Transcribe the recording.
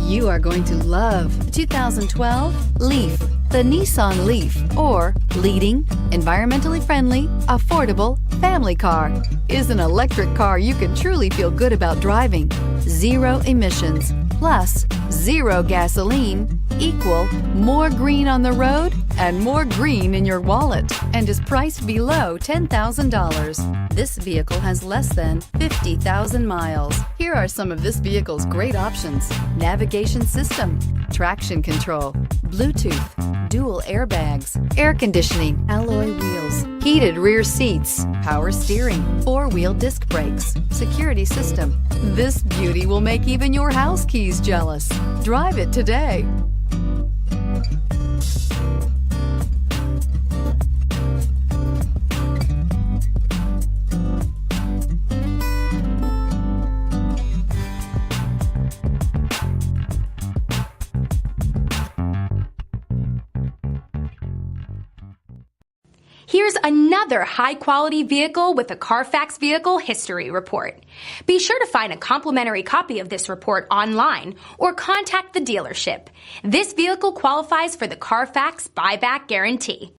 You are going to love the 2012 Leaf. The Nissan Leaf, or leading, environmentally friendly, affordable family car, is an electric car you can truly feel good about driving. Zero emissions, plus zero gasoline, equal more green on the road and more green in your wallet, and is priced below $10,000. This vehicle has less than 50,000 miles. Here are some of this vehicle's great options: navigation system, traction control, Bluetooth, dual airbags, air conditioning, alloy wheels, heated rear seats, power steering, four-wheel disc brakes, security system. This beauty will make even your house keys jealous. Drive it today. Here's another high-quality vehicle with a CARFAX Vehicle History Report. Be sure to find a complimentary copy of this report online or contact the dealership. This vehicle qualifies for the CARFAX Buyback Guarantee.